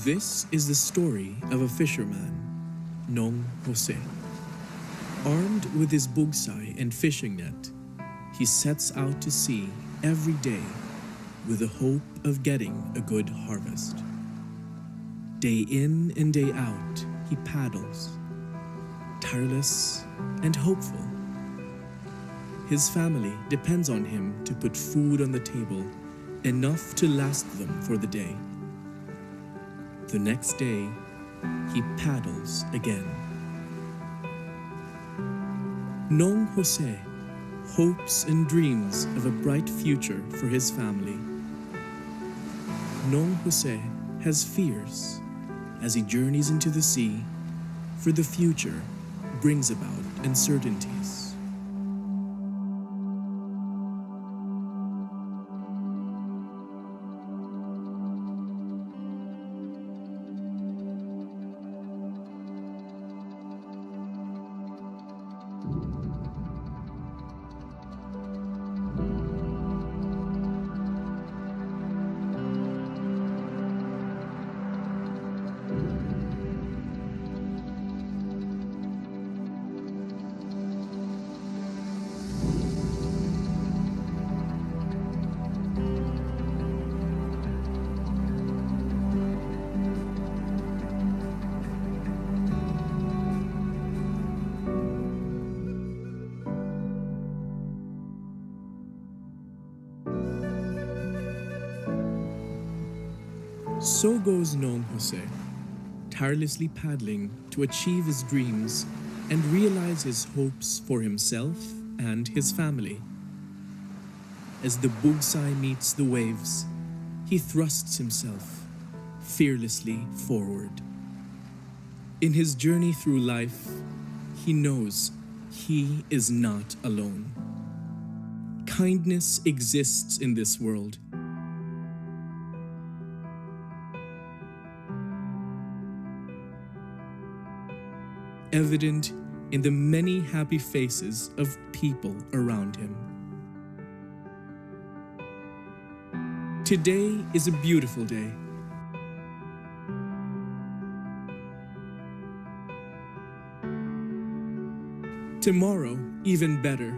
This is the story of a fisherman, Nong Jose. Armed with his bugsai and fishing net, he sets out to sea every day with the hope of getting a good harvest. Day in and day out, he paddles, tireless and hopeful. His family depends on him to put food on the table, enough to last them for the day. The next day, he paddles again. Nong Jose hopes and dreams of a bright future for his family. Nong Jose has fears as he journeys into the sea, for the future brings about uncertainties. So goes Nong Jose, tirelessly paddling to achieve his dreams and realize his hopes for himself and his family. As the bugsai meets the waves, he thrusts himself fearlessly forward. In his journey through life, he knows he is not alone. Kindness exists in this world. Evident in the many happy faces of people around him. Today is a beautiful day. Tomorrow, even better.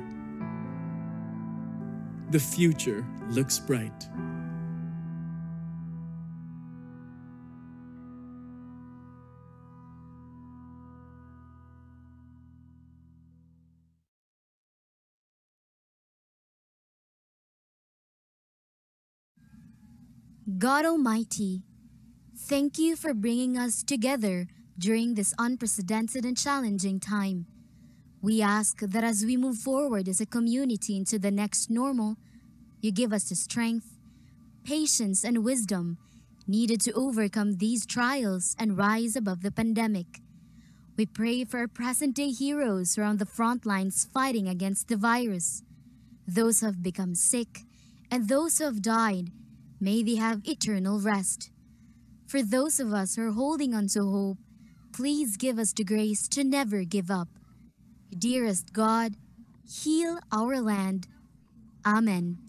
The future looks bright. God Almighty, thank you for bringing us together during this unprecedented and challenging time. We ask that as we move forward as a community into the next normal, you give us the strength, patience, and wisdom needed to overcome these trials and rise above the pandemic. We pray for our present-day heroes who are on the front lines fighting against the virus, those who have become sick, and those who have died. May they have eternal rest. For those of us who are holding on to hope, please give us the grace to never give up. Dearest God, heal our land. Amen.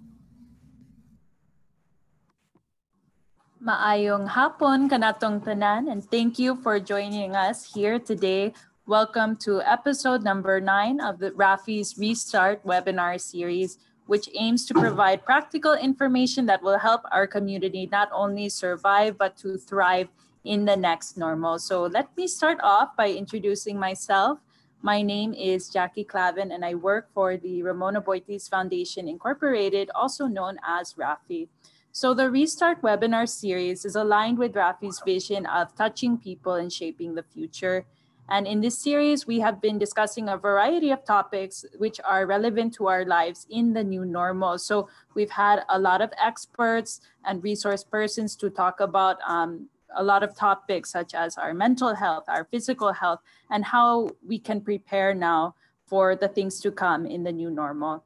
Maayong hapon kanatong tanan, and thank you for joining us here today. Welcome to episode number 9 of the Rafi's Restart webinar series, which aims to provide practical information that will help our community not only survive but to thrive in the next normal. So let me start off by introducing myself. My name is Jackie Clavin, and I work for the Ramona Boitis Foundation Incorporated, also known as Rafi. So the Restart webinar series is aligned with Rafi's vision of touching people and shaping the future. And in this series, we have been discussing a variety of topics which are relevant to our lives in the new normal. So we've had a lot of experts and resource persons to talk about a lot of topics such as our mental health, our physical health, and how we can prepare now for the things to come in the new normal.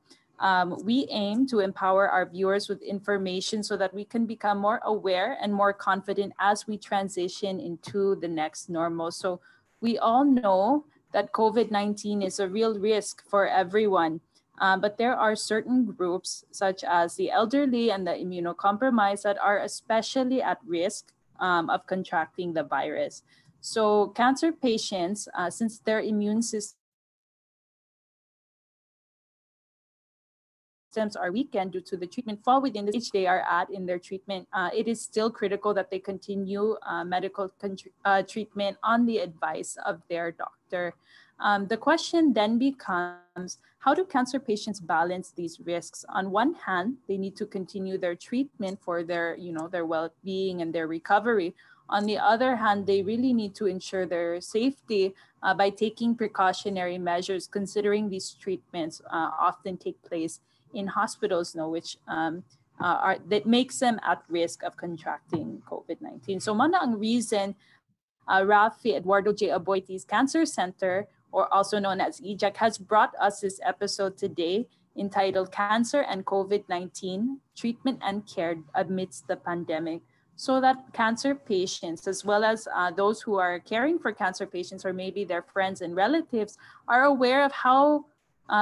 We aim to empower our viewers with information so that we can become more aware and more confident as we transition into the next normal. So we all know that COVID-19 is a real risk for everyone, but there are certain groups such as the elderly and the immunocompromised that are especially at risk of contracting the virus. So cancer patients, since their immune systems are weakened due to the treatment, fall within the stage they are at in their treatment. It is still critical that they continue treatment on the advice of their doctor. The question then becomes, how do cancer patients balance these risks? On one hand, they need to continue their treatment for their well-being and their recovery. On the other hand, they really need to ensure their safety by taking precautionary measures, considering these treatments often take place in hospitals, no, which that makes them at risk of contracting COVID-19. So mana ang reason Rafi Eduardo J. Aboiti's Cancer Center, or also known as EJAC, has brought us this episode today entitled Cancer and COVID-19 Treatment and Care Amidst the Pandemic, so that cancer patients, as well as those who are caring for cancer patients or maybe their friends and relatives, are aware of how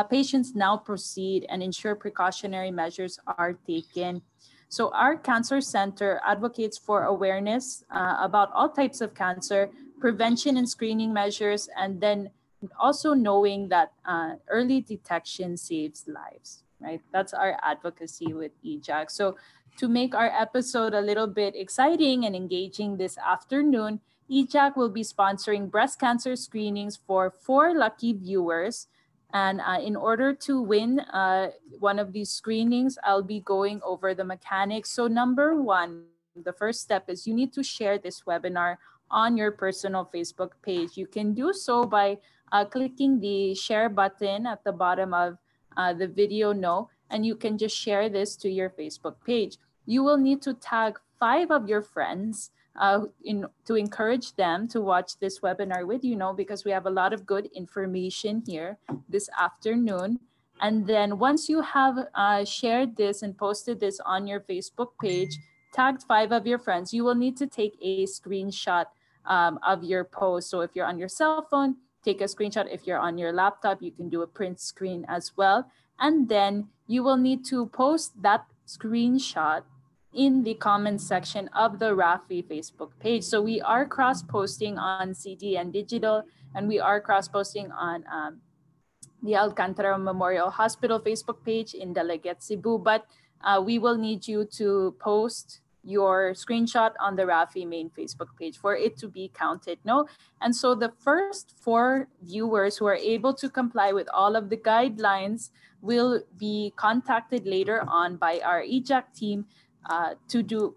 patients now proceed and ensure precautionary measures are taken. So our cancer center advocates for awareness about all types of cancer, prevention and screening measures, and then also knowing that early detection saves lives, right? That's our advocacy with EJAC. So to make our episode a little bit exciting and engaging this afternoon, EJAC will be sponsoring breast cancer screenings for 4 lucky viewers. And in order to win one of these screenings, I'll be going over the mechanics. So number one, the first step is you need to share this webinar on your personal Facebook page. You can do so by clicking the share button at the bottom of the video now, and you can just share this to your Facebook page. You will need to tag 5 of your friends to encourage them to watch this webinar with you, know, because we have a lot of good information here this afternoon. And then once you have shared this and posted this on your Facebook page, tagged 5 of your friends, you will need to take a screenshot of your post. So if you're on your cell phone, take a screenshot. If you're on your laptop, you can do a print screen as well. And then you will need to post that screenshot in the comments section of the Rafi Facebook page. So we are cross-posting on CD and digital, and we are cross-posting on the Alcantara Memorial Hospital Facebook page in Dalaget, Cebu. But we will need you to post your screenshot on the Rafi main Facebook page for it to be counted, no? And so the first 4 viewers who are able to comply with all of the guidelines will be contacted later on by our EJAC team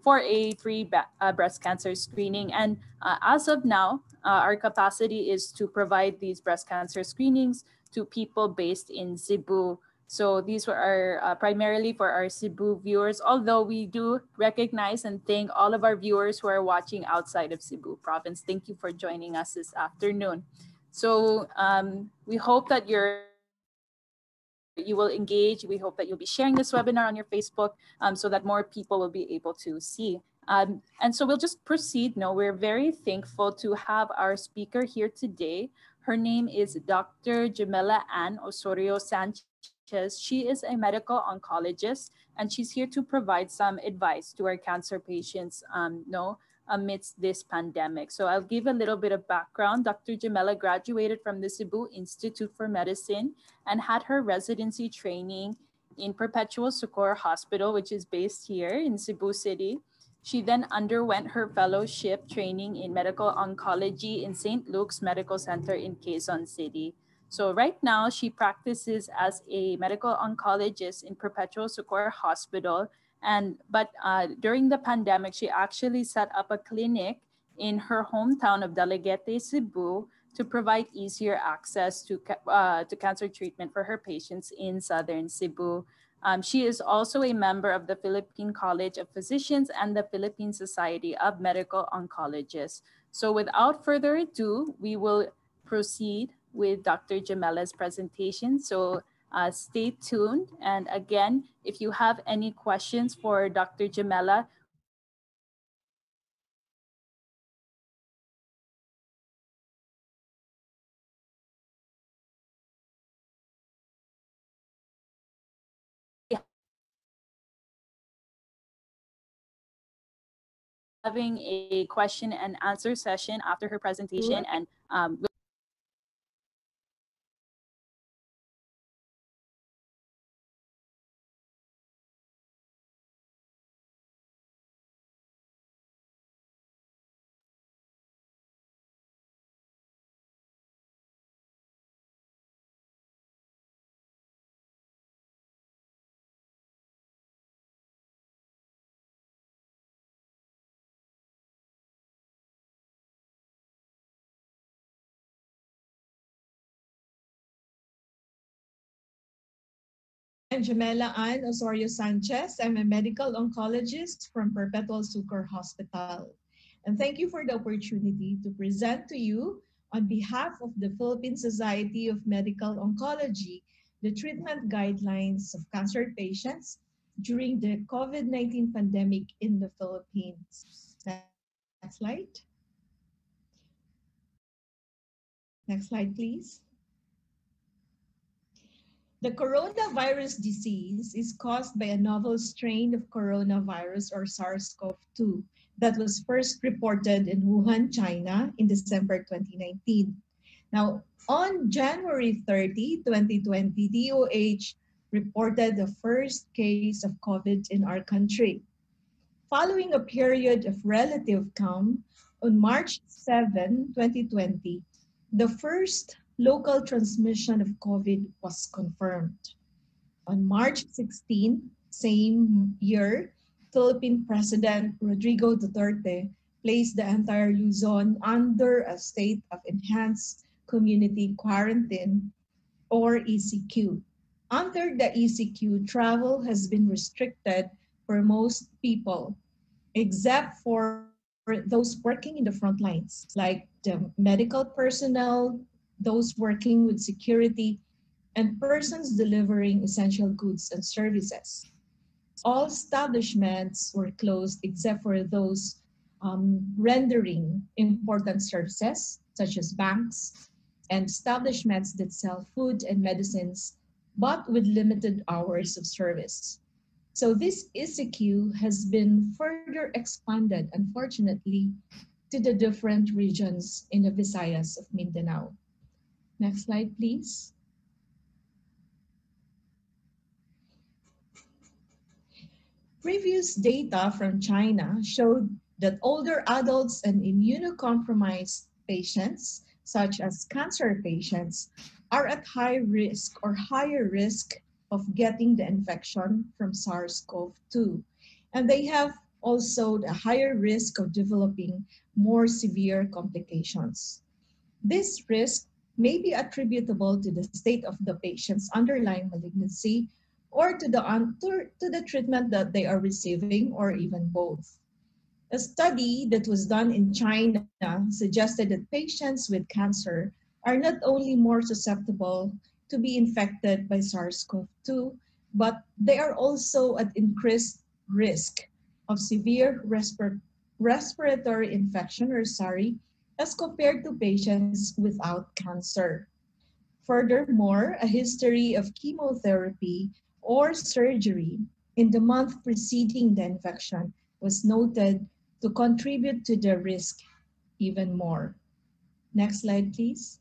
for a free breast cancer screening. And as of now, our capacity is to provide these breast cancer screenings to people based in Cebu. So these were primarily for our Cebu viewers, although we do recognize and thank all of our viewers who are watching outside of Cebu province. Thank you for joining us this afternoon. So we hope that you will engage. We hope that you'll be sharing this webinar on your Facebook so that more people will be able to see. And so we'll just proceed. No, we're very thankful to have our speaker here today. Her name is Dr. Jemela Osorio Sanchez. She is a medical oncologist, and she's here to provide some advice to our cancer patients amidst this pandemic. So I'll give a little bit of background. Dr. Jemela graduated from the Cebu Institute for Medicine and had her residency training in Perpetual Socorro Hospital, which is based here in Cebu City. She then underwent her fellowship training in medical oncology in St. Luke's Medical Center in Quezon City. So right now, she practices as a medical oncologist in Perpetual Socorro Hospital. But during the pandemic, she actually set up a clinic in her hometown of Dalaguete, Cebu, to provide easier access to cancer treatment for her patients in southern Cebu. She is also a member of the Philippine College of Physicians and the Philippine Society of Medical Oncologists. So without further ado, we will proceed with Dr. Jemela's presentation. So stay tuned. And again, if you have any questions for Dr. Jemela, we have a having a question and answer session after her presentation, and I'm Jemela Osorio Sanchez. I'm a medical oncologist from Perpetual Sucor Hospital. And thank you for the opportunity to present to you, on behalf of the Philippine Society of Medical Oncology, the treatment guidelines of cancer patients during the COVID-19 pandemic in the Philippines. Next slide. Next slide, please. The coronavirus disease is caused by a novel strain of coronavirus, or SARS-CoV-2, that was first reported in Wuhan, China in December 2019. Now, on January 30, 2020, DOH reported the first case of COVID in our country. Following a period of relative calm, on March 7, 2020, the first local transmission of COVID was confirmed. On March 16, same year, Philippine President Rodrigo Duterte placed the entire Luzon under a state of enhanced community quarantine, or ECQ. Under the ECQ, travel has been restricted for most people, except for those working in the front lines, like the medical personnel, those working with security, and persons delivering essential goods and services. All establishments were closed except for those rendering important services, such as banks and establishments that sell food and medicines, but with limited hours of service. So this ECQ has been further expanded, unfortunately, to the different regions in the Visayas of Mindanao. Next slide, please. Previous data from China showed that older adults and immunocompromised patients, such as cancer patients, are at high risk or higher risk of getting the infection from SARS-CoV-2. And they have also a higher risk of developing more severe complications. This risk may be attributable to the state of the patient's underlying malignancy, or to the treatment that they are receiving, or even both. A study that was done in China suggested that patients with cancer are not only more susceptible to be infected by SARS-CoV-2, but they are also at increased risk of severe respiratory infection, or SARI, as compared to patients without cancer. Furthermore, a history of chemotherapy or surgery in the month preceding the infection was noted to contribute to the risk even more. Next slide, please.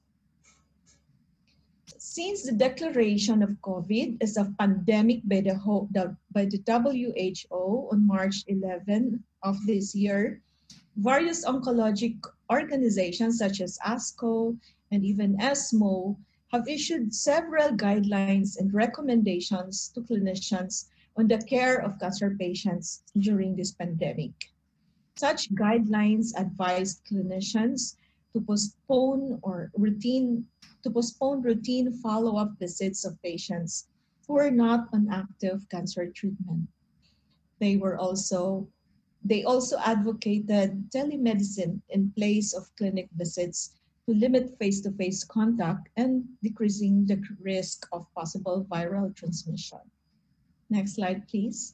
Since the declaration of COVID as a pandemic by the WHO on March 11 of this year, various oncologic organizations such as ASCO and even ESMO have issued several guidelines and recommendations to clinicians on the care of cancer patients during this pandemic. Such guidelines advise clinicians to postpone routine follow-up visits of patients who are not on active cancer treatment. They also advocated telemedicine in place of clinic visits to limit face-to-face contact and decreasing the risk of possible viral transmission. Next slide, please.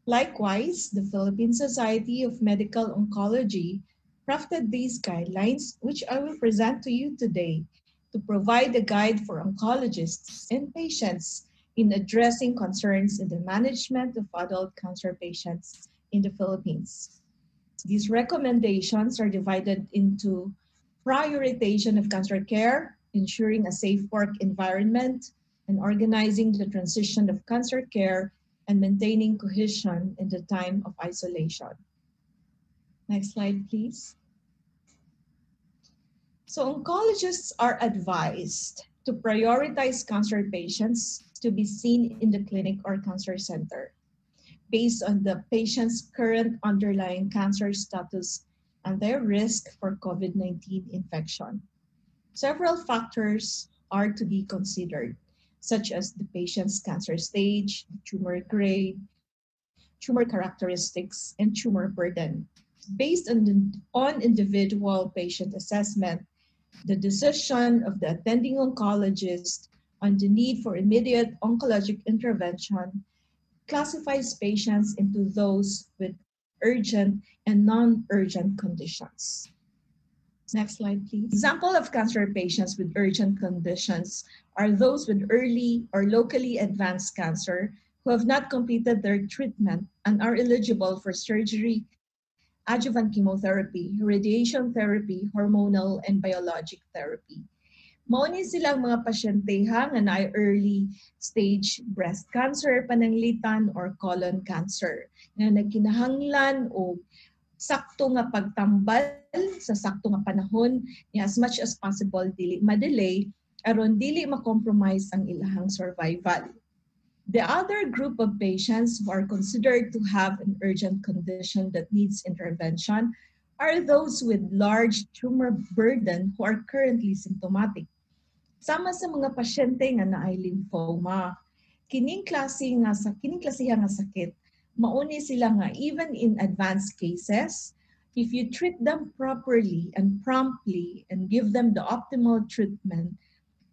Likewise, the Philippine Society of Medical Oncology crafted these guidelines, which I will present to you today, to provide a guide for oncologists and patients in addressing concerns in the management of adult cancer patients in the Philippines. These recommendations are divided into prioritization of cancer care, ensuring a safe work environment, and organizing the transition of cancer care and maintaining cohesion in the time of isolation. Next slide, please. So oncologists are advised to prioritize cancer patients to be seen in the clinic or cancer center based on the patient's current underlying cancer status and their risk for COVID-19 infection. Several factors are to be considered, such as the patient's cancer stage, tumor grade, tumor characteristics, and tumor burden. Based on individual patient assessment, the decision of the attending oncologist on the need for immediate oncologic intervention classifies patients into those with urgent and non-urgent conditions. Next slide, please. Example of cancer patients with urgent conditions are those with early or locally advanced cancer who have not completed their treatment and are eligible for surgery, adjuvant chemotherapy, radiation therapy, hormonal, and biologic therapy. Mao ni silang mga pasyenteha nga naay early stage breast cancer, pananglitan, or colon cancer nga nagkinahanglan o sakto nga pagtambal sa sakto nga panahon as much as possible dili ma-delay aron dili ma-compromise ang ilahang survival. The other group of patients who are considered to have an urgent condition that needs intervention are those with large tumor burden who are currently symptomatic. Sama sa mga pasyente nga naay lymphoma, kining klasiha nga sakit, mauni sila nga even in advanced cases, if you treat them properly and promptly and give them the optimal treatment,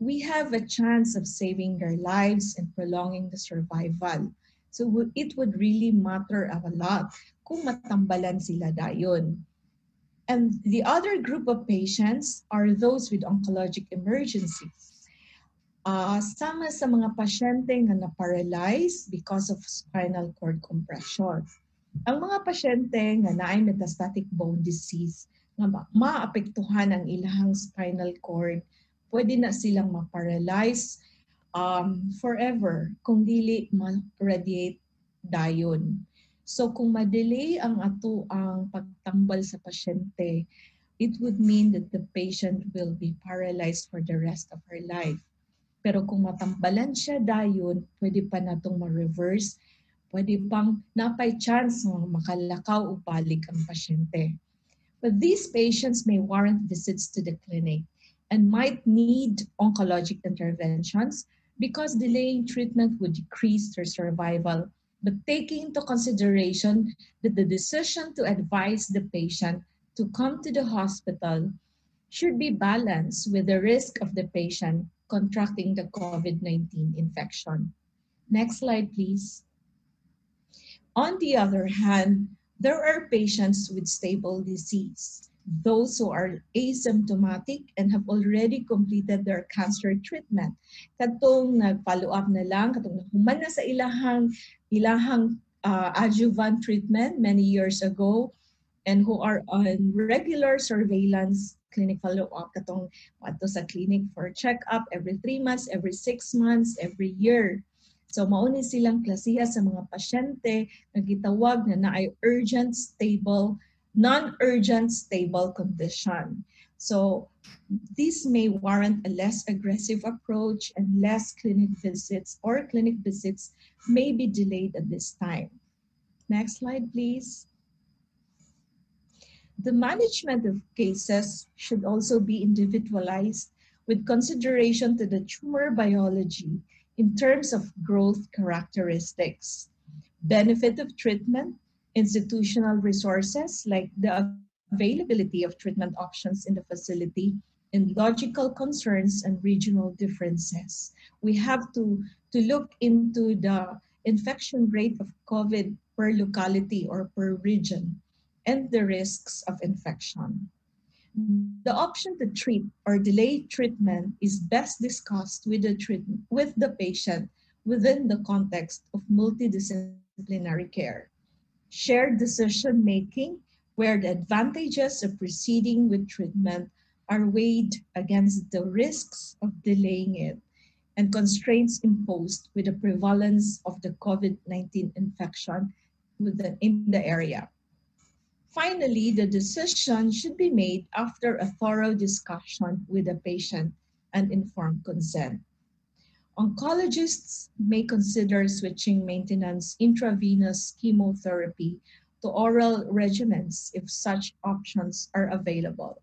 we have a chance of saving their lives and prolonging the survival. So it would really matter a lot kung matambalan sila dayon. And the other group of patients are those with oncologic emergencies. Sama sa mga pasyente nga na-paralyze because of spinal cord compression. Ang mga pasyente nga naay metastatic bone disease nga maapektuhan ang ilahang spinal cord, pwede na silang ma-paralyze forever kung dili ma-radiate dayon. So kung ma-delay ang ang pagtambal sa pasyente, it would mean that the patient will be paralyzed for the rest of her life. Pero kung matambalan siya dayon, pwede pa natong ma-reverse, pwede pang napay chance na makalakaw o balik ang pasyente. But these patients may warrant visits to the clinic and might need oncologic interventions because delaying treatment would decrease their survival. But taking into consideration that the decision to advise the patient to come to the hospital should be balanced with the risk of the patient contracting the COVID-19 infection. Next slide, please. On the other hand, there are patients with stable disease, those who are asymptomatic and have already completed their cancer treatment. Katong nag-follow up na lang, katong nahuman na sa ilahang adjuvant treatment many years ago, and who are on regular surveillance clinic follow-up, katong ato sa clinic for check-up every 3 months, every 6 months, every year. So mauni silang klasiha sa mga pasyente na gitawag na naay urgent, stable, non-urgent, stable condition. So this may warrant a less aggressive approach and less clinic visits, or clinic visits may be delayed at this time. Next slide, please. The management of cases should also be individualized with consideration to the tumor biology in terms of growth characteristics, benefit of treatment, institutional resources like the availability of treatment options in the facility, and logical concerns and regional differences. We have to look into the infection rate of COVID per locality or per region and the risks of infection. The option to treat or delay treatment is best discussed with the patient within the context of multidisciplinary care. Shared decision-making where the advantages of proceeding with treatment are weighed against the risks of delaying it and constraints imposed with the prevalence of the COVID-19 infection in the area. Finally, the decision should be made after a thorough discussion with the patient and informed consent. Oncologists may consider switching maintenance intravenous chemotherapy to oral regimens if such options are available.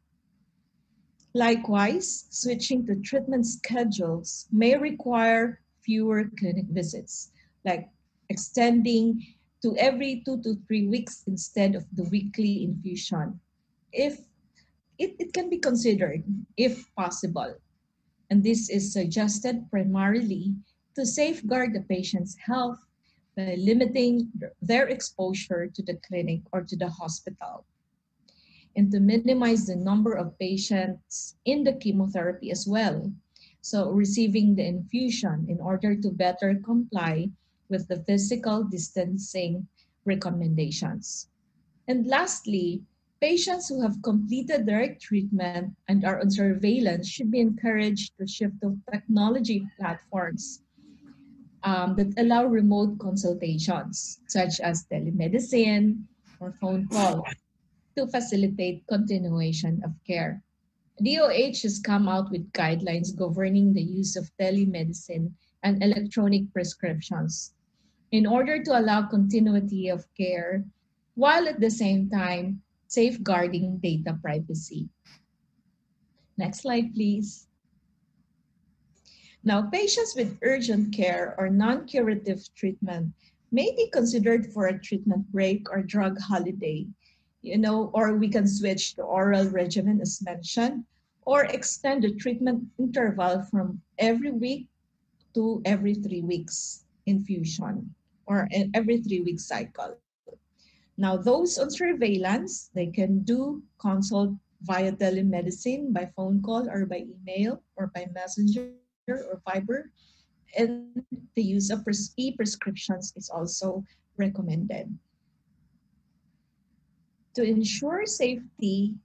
Likewise, switching to treatment schedules may require fewer clinic visits, like extending to every 2 to 3 weeks instead of the weekly infusion, if it can be considered, if possible. And this is suggested primarily to safeguard the patient's health by limiting their exposure to the clinic or to the hospital, and to minimize the number of patients in the chemotherapy as well. So receiving the infusion in order to better comply with the physical distancing recommendations. And lastly, patients who have completed direct treatment and are on surveillance should be encouraged to shift to technology platforms that allow remote consultations, such as telemedicine or phone call, to facilitate continuation of care. DOH has come out with guidelines governing the use of telemedicine and electronic prescriptions in order to allow continuity of care while at the same time safeguarding data privacy. Next slide, please. Now, patients with urgent care or non-curative treatment may be considered for a treatment break or drug holiday, or we can switch to oral regimen as mentioned, or extend the treatment interval from every week to every 3 weeks infusion or every 3 week cycle. Now, those on surveillance, they can do consult via telemedicine by phone call or by email or by messenger or Viber. And the use of e-prescriptions is also recommended. To ensure safety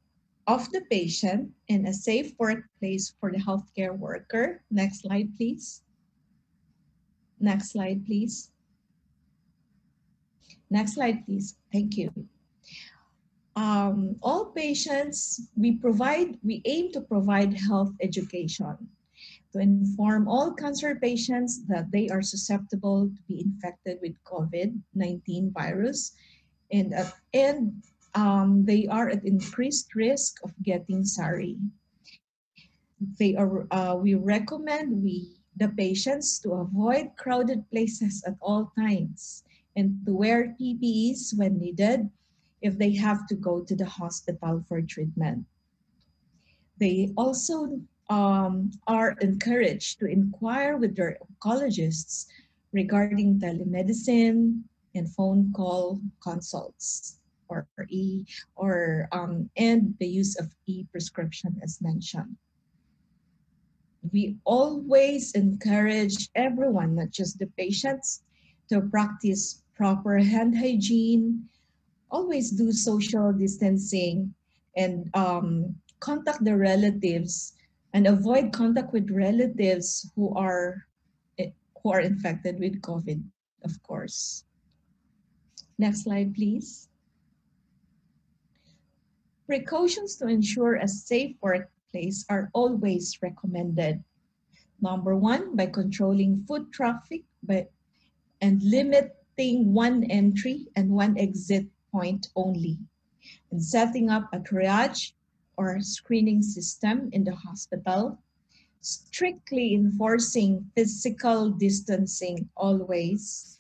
of the patient and a safe workplace for the healthcare worker. Next slide, please. Next slide, please. Next slide, please. Thank you. All patients, we aim to provide health education to inform all cancer patients that they are susceptible to be infected with COVID-19 virus and they are at increased risk of getting SARI. We recommend the patients to avoid crowded places at all times and to wear PPEs when needed if they have to go to the hospital for treatment. They also are encouraged to inquire with their oncologists regarding telemedicine and phone call consults and the use of e-prescription as mentioned. We always encourage everyone, not just the patients, to practice proper hand hygiene, always do social distancing, and contact the relatives and avoid contact with relatives who are infected with COVID, of course. Next slide, please. Precautions to ensure a safe workplace are always recommended. Number one, by controlling foot traffic and limiting one entry and one exit point only, and setting up a triage or screening system in the hospital, strictly enforcing physical distancing always,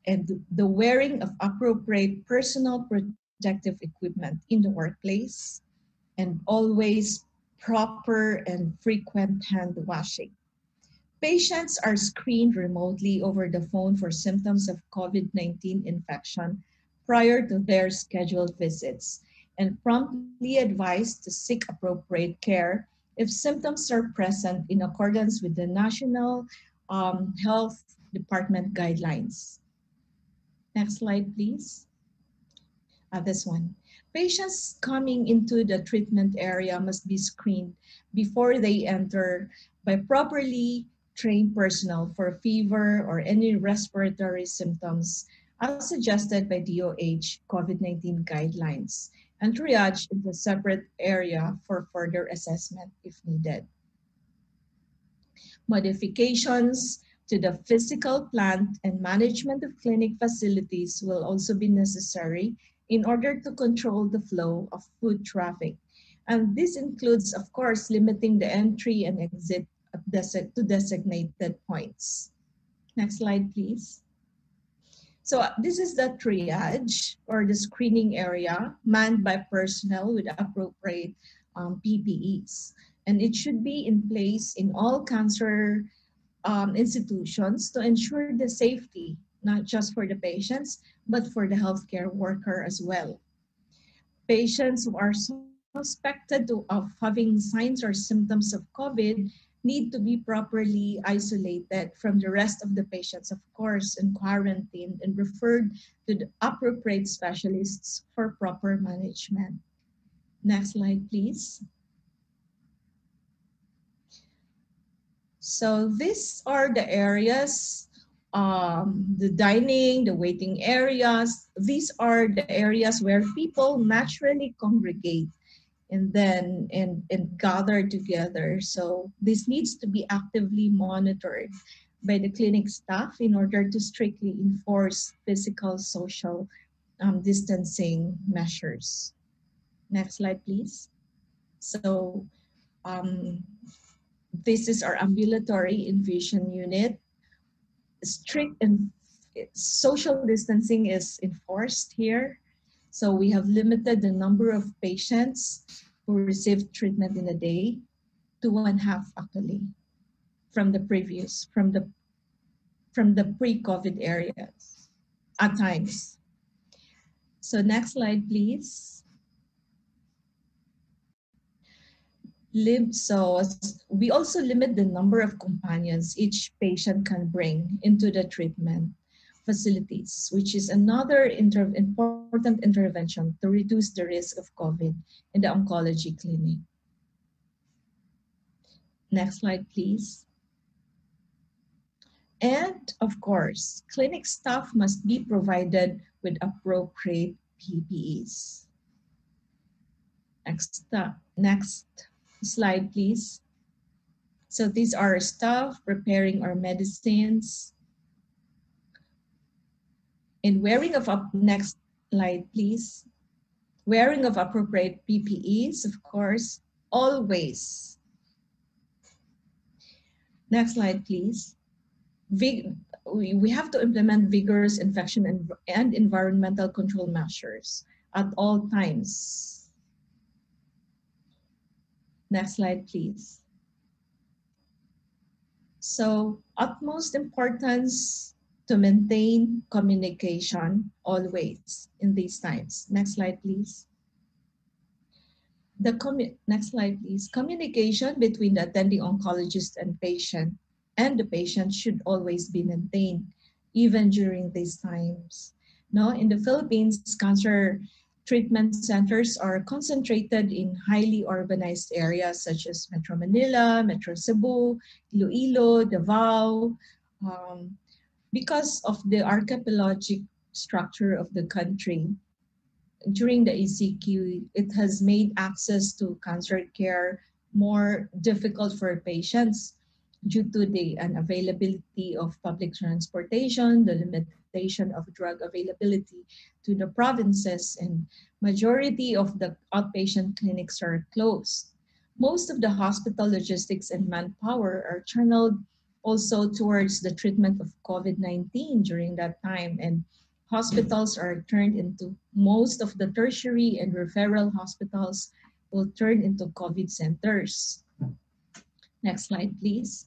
and the wearing of appropriate personal protective equipment in the workplace, and always proper and frequent hand washing. Patients are screened remotely over the phone for symptoms of COVID-19 infection prior to their scheduled visits and promptly advised to seek appropriate care if symptoms are present in accordance with the National Health Department guidelines. Next slide, please. This one. Patients coming into the treatment area must be screened before they enter by properly trained personnel for fever or any respiratory symptoms as suggested by DOH COVID-19 guidelines, and triage into a separate area for further assessment if needed. Modifications to the physical plant and management of clinic facilities will also be necessary in order to control the flow of foot traffic. And this includes, of course, limiting the entry and exit to designated points. Next slide, please. So this is the triage or the screening area manned by personnel with appropriate PPEs. And it should be in place in all cancer institutions to ensure the safety, not just for the patients, but for the healthcare worker as well. Patients who are suspected of having signs or symptoms of COVID need to be properly isolated from the rest of the patients, of course, and quarantined and referred to the appropriate specialists for proper management. Next slide, please. So these are the areas, the dining, the waiting areas. These are the areas where people naturally congregate and then and gather together. So this needs to be actively monitored by the clinic staff in order to strictly enforce physical social distancing measures. Next slide, please. So this is our ambulatory infusion unit. Strict and social distancing is enforced here. So we have limited the number of patients who receive treatment in a day to 1/2 actually from the pre-COVID areas at times. So next slide, please. So we also limit the number of companions each patient can bring into the treatment facilities, which is another important intervention to reduce the risk of COVID in the oncology clinic. Next slide, please. And of course, clinic staff must be provided with appropriate PPEs. Next slide, please. So these are staff preparing our medicines. And next slide, please. Wearing of appropriate PPEs, of course, always. Next slide, please. We have to implement vigorous infection and environmental control measures at all times. Next slide, please. So, utmost importance to maintain communication always in these times. Next slide, please. Next slide, please. Communication between the attending oncologist and the patient should always be maintained, even during these times. No, in the Philippines, cancer treatment centers are concentrated in highly urbanized areas such as Metro Manila, Metro Cebu, Iloilo, Davao. Because of the archipelagic structure of the country, during the ECQ, it has made access to cancer care more difficult for patients due to the unavailability of public transportation, the limitation of drug availability to the provinces, and majority of the outpatient clinics are closed. Most of the hospital logistics and manpower are channeled also towards the treatment of COVID-19 during that time, and hospitals are turned into, most of the tertiary and referral hospitals will turn into COVID centers. Next slide, please.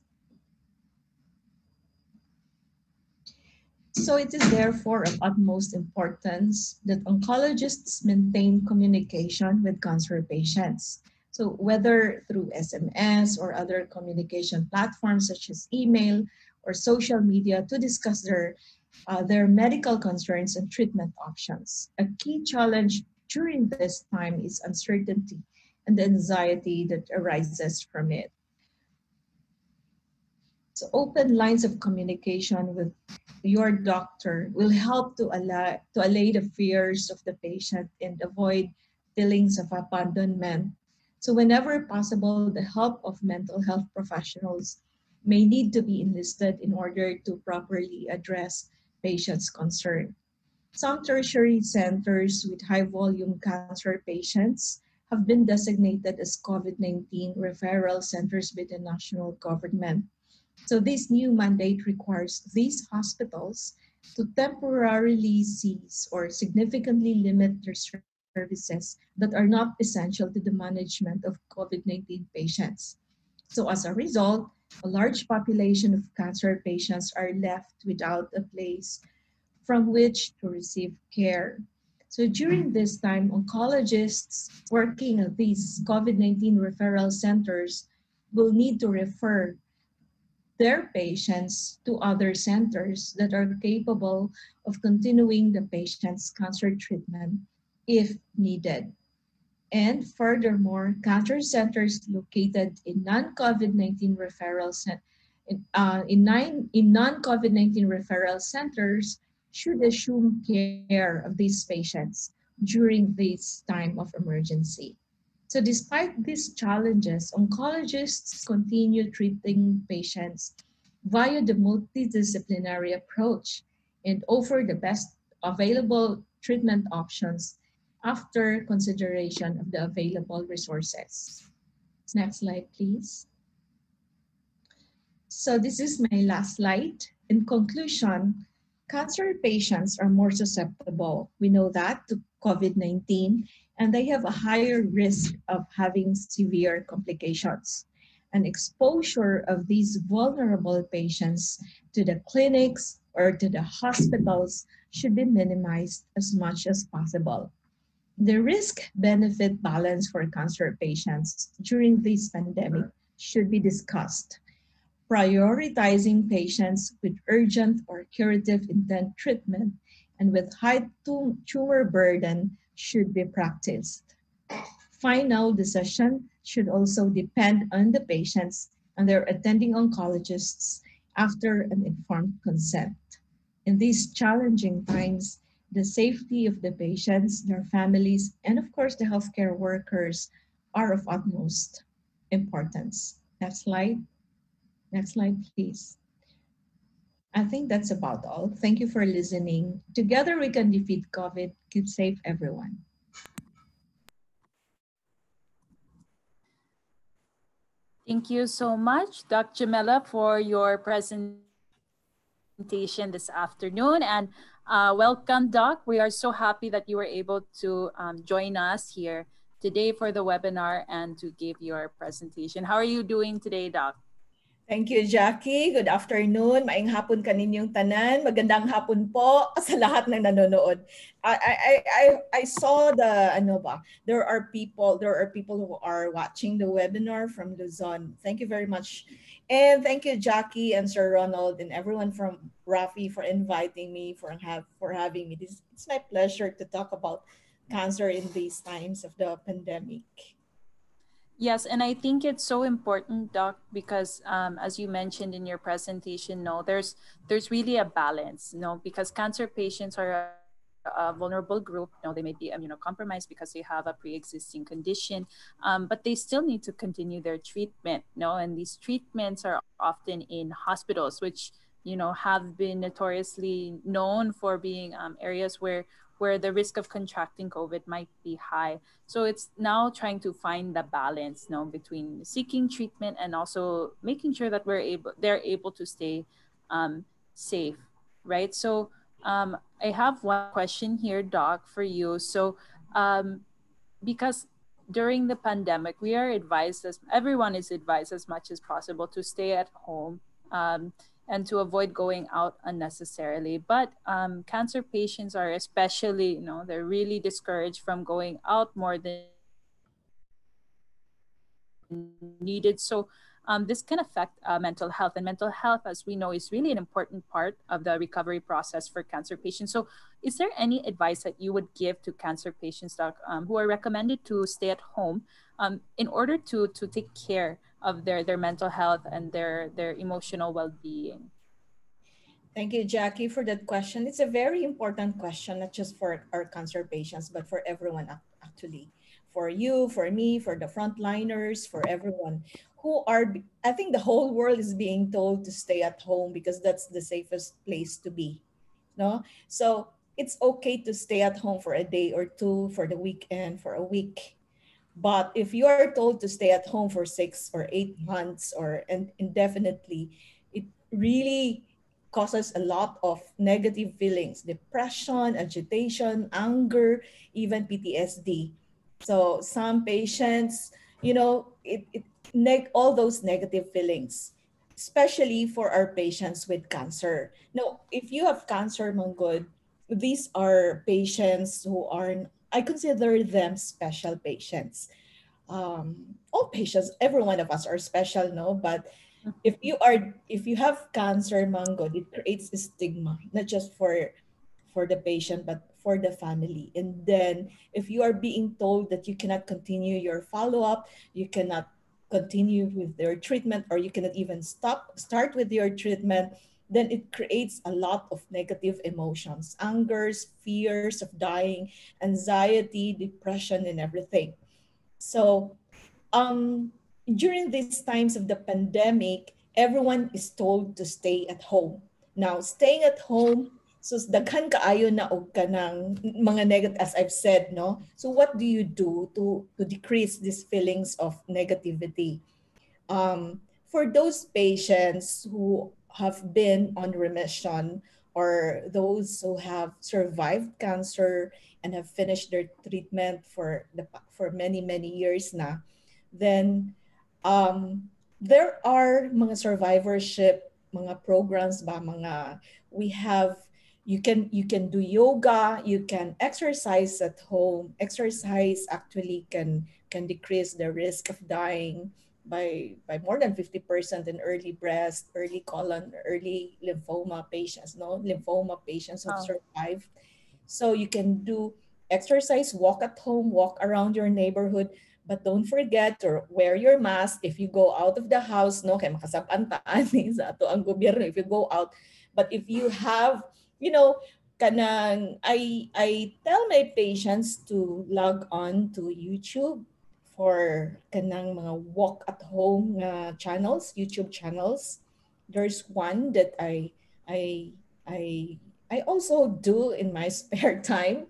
So it is therefore of utmost importance that oncologists maintain communication with cancer patients. So whether through SMS or other communication platforms such as email or social media to discuss their their medical concerns and treatment options. A key challenge during this time is uncertainty and the anxiety that arises from it. So open lines of communication with your doctor will help to allay the fears of the patient and avoid feelings of abandonment. So whenever possible, the help of mental health professionals may need to be enlisted in order to properly address patients' concern. Some tertiary centers with high volume cancer patients have been designated as COVID-19 referral centers by the national government. So this new mandate requires these hospitals to temporarily cease or significantly limit their services that are not essential to the management of COVID-19 patients. So as a result, a large population of cancer patients are left without a place from which to receive care. So during this time, oncologists working at these COVID-19 referral centers will need to refer their patients to other centers that are capable of continuing the patient's cancer treatment if needed. And furthermore, cancer centers located in non-COVID-19 referral in non-COVID-19 referral centers should assume care of these patients during this time of emergency. So despite these challenges, oncologists continue treating patients via the multidisciplinary approach and offer the best available treatment options after consideration of the available resources. Next slide, please. So this is my last slide. In conclusion, cancer patients are more susceptible, we know that, to COVID-19, and they have a higher risk of having severe complications. An exposure of these vulnerable patients to the clinics or to the hospitals should be minimized as much as possible. The risk-benefit balance for cancer patients during this pandemic should be discussed. Prioritizing patients with urgent or curative intent treatment and with high tumor burden should be practiced. Final decision should also depend on the patients and their attending oncologists after an informed consent. In these challenging times, the safety of the patients, their families, and of course the healthcare workers are of utmost importance. Next slide. Next slide, please. I think that's about all. Thank you for listening. Together we can defeat COVID. Keep safe, everyone. Thank you so much, Dr. Jemela, for your presentation this afternoon. And welcome, Doc. We are so happy that you were able to join us here today for the webinar and to give your presentation. How are you doing today, Doc? Thank you, Jackie. Good afternoon. Maayong hapon kaninyong tanan. Magandang hapon po sa lahat ng nanonood. I saw the there are people who are watching the webinar from Luzon. Thank you very much. And thank you, Jackie and Sir Ronald and everyone from Rafi for inviting me, for having me. It's my pleasure to talk about cancer in these times of the pandemic. Yes, and I think it's so important, Doc, because as you mentioned in your presentation, no, there's really a balance, no, because cancer patients are a vulnerable group. No, they may be immunocompromised because they have a pre-existing condition, but they still need to continue their treatment, no, and these treatments are often in hospitals, which have been notoriously known for being areas where the risk of contracting COVID might be high. So it's now trying to find the balance, between seeking treatment and also making sure that they're able to stay safe, right? So I have one question here, Doc, for you. So because during the pandemic, everyone is advised as much as possible to stay at home. And to avoid going out unnecessarily. But cancer patients are especially, they're really discouraged from going out more than needed. So this can affect mental health. And mental health, as we know, is really an important part of the recovery process for cancer patients. So is there any advice that you would give to cancer patients, Doc, who are recommended to stay at home in order to take care of their mental health and their emotional well-being? Thank you, Jackie, for that question. It's a very important question, not just for our cancer patients, but for everyone actually. For you, for me, for the frontliners, for everyone who are, I think the whole world is being told to stay at home because that's the safest place to be. No? So it's okay to stay at home for a day or two, for the weekend, for a week. But if you are told to stay at home for 6 or 8 months or indefinitely, it really causes a lot of negative feelings, depression, agitation, anger, even PTSD. So some patients, all those negative feelings, especially for our patients with cancer. Now, if you have cancer, Manggod, these are patients who are, I consider them special patients. All patients, every one of us are special, no? But if you have cancer, Manggod, it creates a stigma, not just for the patient, but for the family. And then if you are being told that you cannot continue your follow-up, you cannot continue with your treatment, or you cannot even start with your treatment, then it creates a lot of negative emotions, angers, fears of dying, anxiety, depression, and everything. So during these times of the pandemic, everyone is told to stay at home. Now, staying at home, so daghan kaayo na og kanang mga negative, as I've said, no? So what do you do to decrease these feelings of negativity? For those patients who have been on remission, or those who have survived cancer and have finished their treatment for many years na, then there are mga survivorship mga programs ba, mga we have, you can do yoga, you can exercise at home. Exercise actually can decrease the risk of dying by more than 50% in early breast, early colon, early lymphoma patients, no? Lymphoma patients who have survived. So you can do exercise, walk at home, walk around your neighborhood, but don't forget to wear your mask if you go out of the house, no? Kaya makasabantaan ni sa ato ang gobyerno if you go out. But if you have, I tell my patients to log on to YouTube for kanang mga walk at home channels, YouTube channels. There's one that I I I also do in my spare time.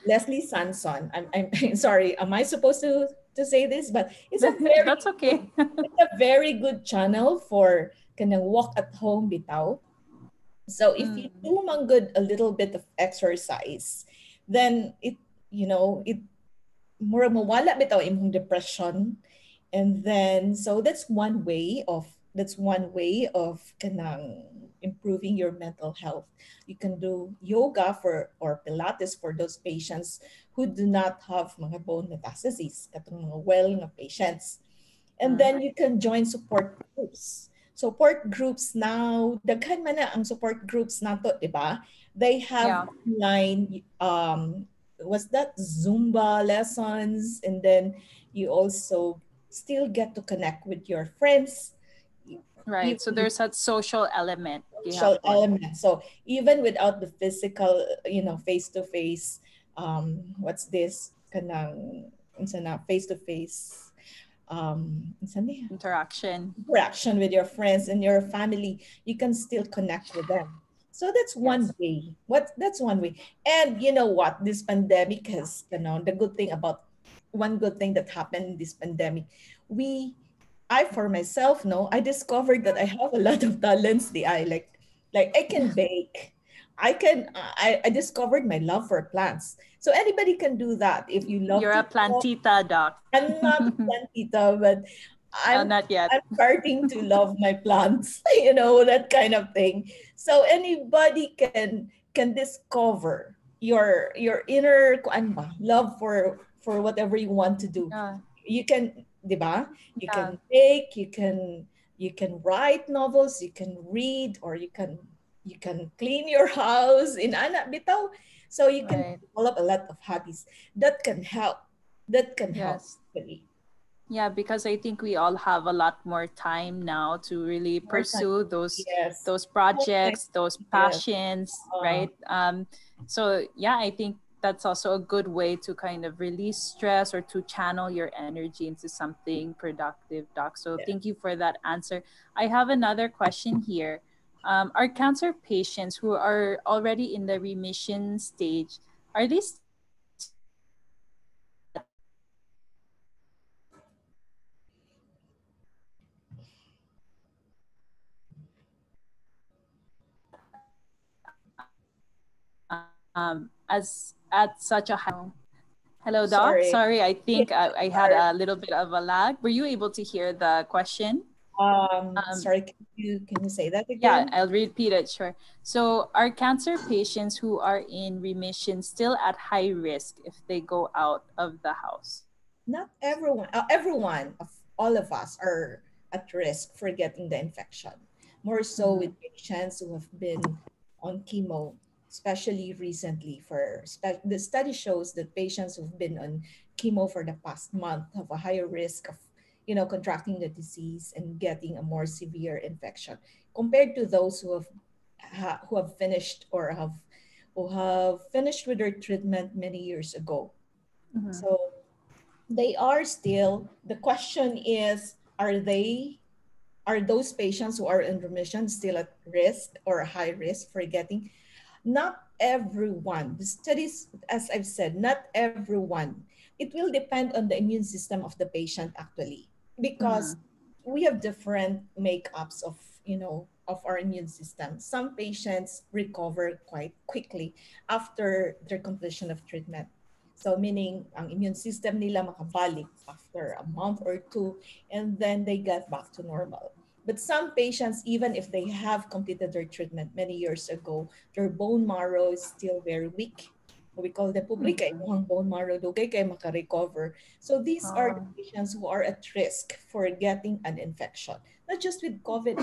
Leslie Sanson. I'm sorry. Am I supposed to say this? But it's a very That's okay. it's a very good channel for kanang walk at home bitaw. So if you do manggod a little bit of exercise, then it mura mawala bitaw imong depression. And then so that's one way of kanang improving your mental health. You can do yoga or pilates for those patients who do not have mga bone metastases, katong mga well nga patients. And then you can join support groups. Support groups now, daghan man na ang support groups nato, di ba? They have online was that Zumba lessons, and then you also still get to connect with your friends. Right. So there's that social element. Social element. So even without the physical, face to face, what's this? Kanang face to face interaction with your friends and your family, you can still connect with them. So that's one way. That's one way. And you know what? This pandemic has, the good thing about one good thing that happened in this pandemic, I for myself, I discovered that I have a lot of talents. Like I can bake. I discovered my love for plants. So anybody can do that if you love. You're a plantita, Doc. I'm not a plantita, but not yet. I'm starting to love my plants, that kind of thing. So anybody can discover your inner love for whatever you want to do. You can di ba? You Yeah, can bake, you can write novels, you can read, or you can clean your house in anak bitaw. So you can right. develop a lot of hobbies that can help. That can help Yes. really. Yeah, because I think we all have a lot more time now to really More time. pursue Yes. those More time. projects, those Yes. passions, Uh, right? So yeah, I think that's also a good way to kind of release stress or to channel your energy into something productive, Doc. So yeah. thank you for that answer. I have another question here. Are cancer patients who are already in the remission stage, are they still at high risk if they go out of the house? As at such a high. Hello, Doc. Sorry. Sorry, I Yeah, think I had sorry. a little bit of a lag. Were you able to hear the question? Um, Sorry, can you say that yeah, again? I'll repeat it. Sure. So, are cancer patients who are in remission still at high risk if they go out of the house? Not everyone, everyone of all of us are at risk for getting the infection. More so Mm-hmm. with patients who have been on chemo, especially recently. The study shows that patients who've been on chemo for the past month have a higher risk of, contracting the disease and getting a more severe infection compared to those who have finished or have who have finished with their treatment many years ago. Mm-hmm. So they are still, the question is, are those patients who are in remission still at risk or high risk for getting? Not everyone. The studies, as I've said, not everyone. It will depend on the immune system of the patient actually, Mm-hmm. because we have different makeups of our immune system. Some patients recover quite quickly after their completion of treatment. So meaning ang immune system nila makabalik after a month or two, and then they get back to normal. But some patients, even if they have completed their treatment many years ago, their bone marrow is still very weak. We call them public kay Mm-hmm. mukhang bone marrow dugay kay makarecover. So these are the Oh, patients who are at risk for getting an infection, not just with COVID-19,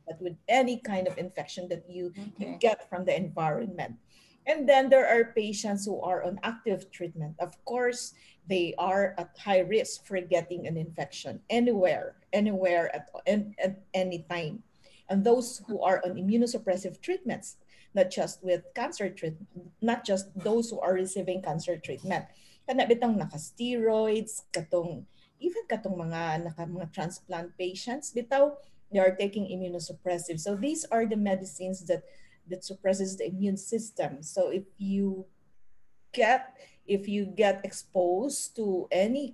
but with any kind of infection that you okay. get from the environment. And then there are patients who are on active treatment. Of course, they are at high risk for getting an infection anywhere at any time. And those who are on immunosuppressive treatments, not just with cancer treatment, not just those who are receiving cancer treatment. Kana bitang naka-steroids, even katong mga transplant patients, bitaw, they are taking immunosuppressive. So these are the medicines that suppresses the immune system. So get if you get exposed to any